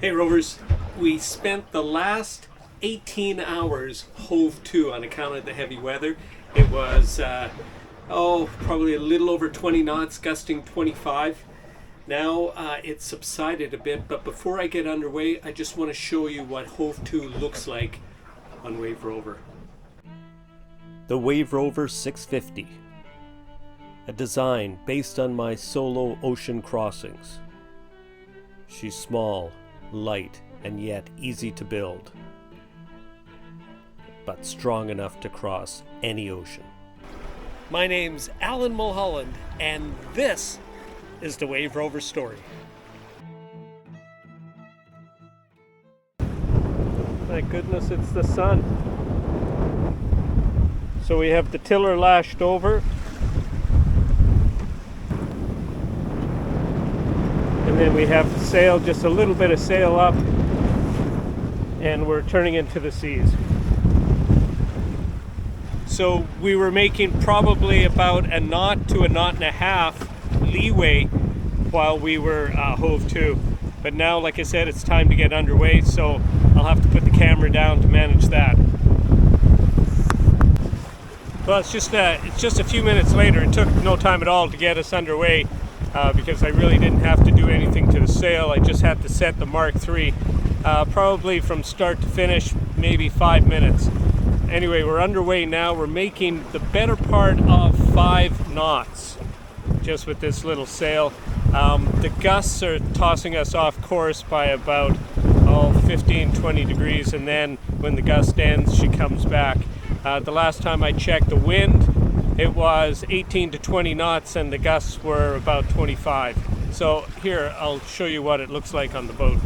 Hey Rovers, we spent the last 18 hours hove to on account of the heavy weather. It was, probably a little over 20 knots, gusting 25. Now it's subsided a bit, but before I get underway, I just want to show you what Hove To looks like on Wave Rover. The Wave Rover 650, a design based on my solo ocean crossings. She's small, light, and yet easy to build, but strong enough to cross any ocean. My name's Alan Mulholland, and this is the Wave Rover story. My goodness, it's the sun. So we have the tiller lashed over, and then we have the sail, just a little bit of sail up, and we're turning into the seas. So we were making probably about a knot to a knot and a half leeway while we were hove to. But now, like I said, it's time to get underway, so I'll have to put the camera down to manage that. Well, it's just a few minutes later. It took no time at all to get us underway because I really didn't have to do anything to the sail. I just had to set the Mark III, probably from start to finish, maybe 5 minutes. Anyway, we're underway now. We're making the better part of 5 knots just with this little sail. The gusts are tossing us off course by about 15-20 degrees, and then when the gust ends, she comes back. The last time I checked the wind, it was 18 to 20 knots and the gusts were about 25. So here, I'll show you what it looks like on the boat.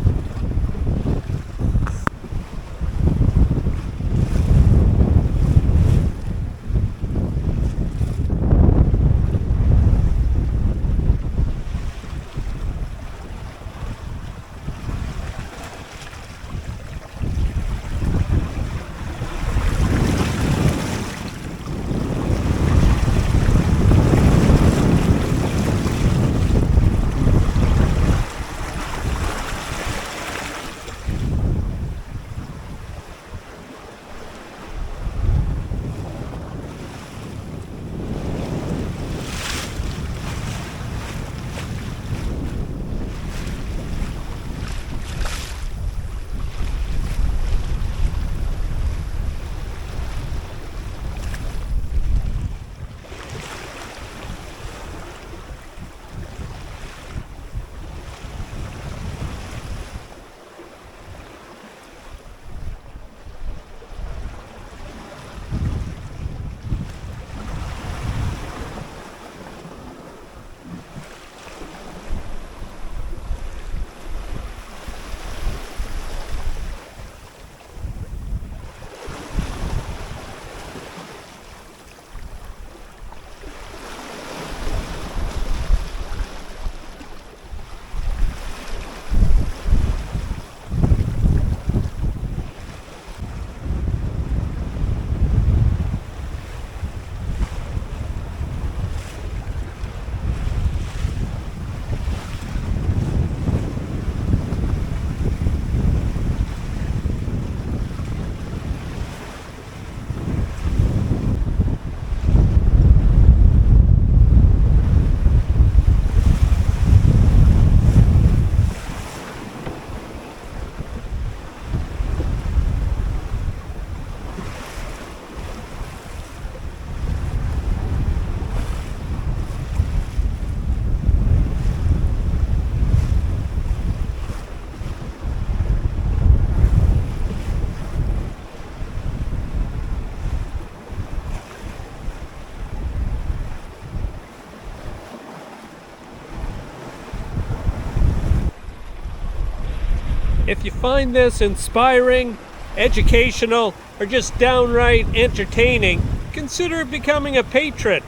If you find this inspiring, educational, or just downright entertaining, consider becoming a patron.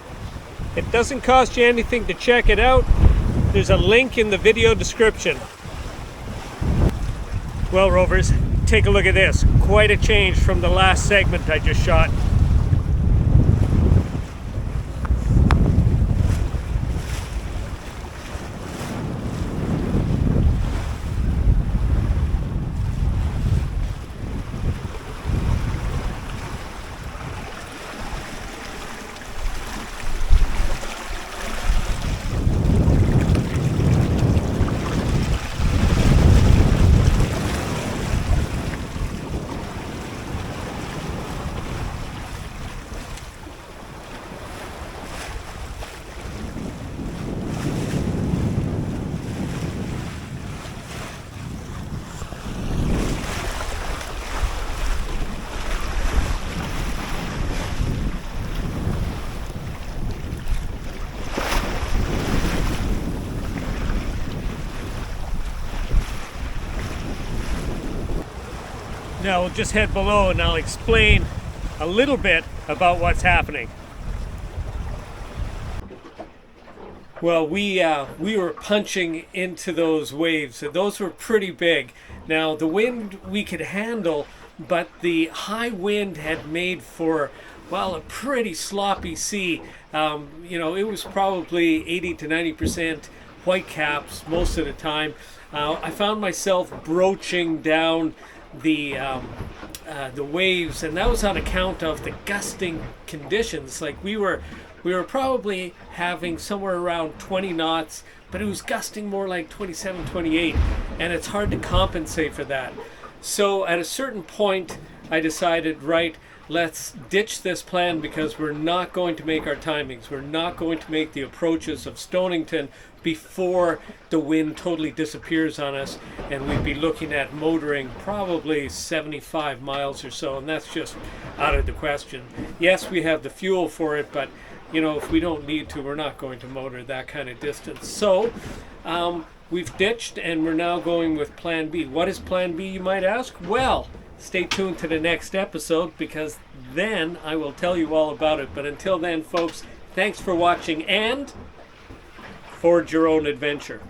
It doesn't cost you anything to check it out. There's a link in the video description. Well, Rovers, take a look at this. Quite a change from the last segment I just shot. Now we'll just head below and I'll explain a little bit about what's happening. Well, we were punching into those waves, and those were pretty big. Now the wind we could handle, but the high wind had made for, well, a pretty sloppy sea. You know, it was probably 80 to 90% white caps most of the time. I found myself broaching down the waves, and that was on account of the gusting conditions. Like we were probably having somewhere around 20 knots, but it was gusting more like 27, 28, and it's hard to compensate for that. So at a certain point, I decided, right, let's ditch this plan because we're not going to make our timings. We're not going to make the approaches of Stonington before the wind totally disappears on us, and we'd be looking at motoring probably 75 miles or so, and that's just out of the question. Yes, we have the fuel for it, but you know, if we don't need to, we're not going to motor that kind of distance. So we've ditched, and we're now going with plan B. What is plan B, you might ask? Well, stay tuned to the next episode, because then I will tell you all about it. But until then, folks, thanks for watching, and forge your own adventure.